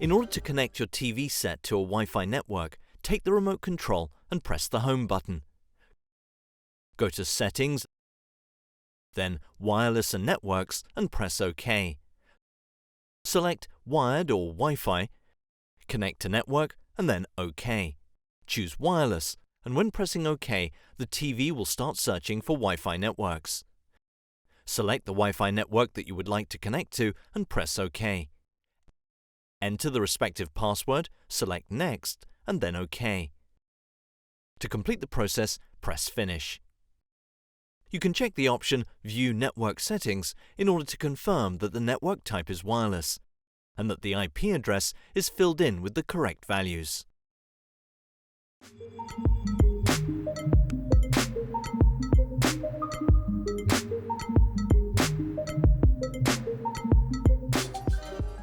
In order to connect your TV set to a Wi-Fi network, take the remote control and press the Home button. Go to Settings, then Wireless and Networks and press OK. Select Wired or Wi-Fi, connect to network and then OK. Choose Wireless, and when pressing OK, the TV will start searching for Wi-Fi networks. Select the Wi-Fi network that you would like to connect to and press OK. Enter the respective password, select Next, and then OK. To complete the process, press Finish. You can check the option View Network Settings in order to confirm that the network type is wireless and that the IP address is filled in with the correct values.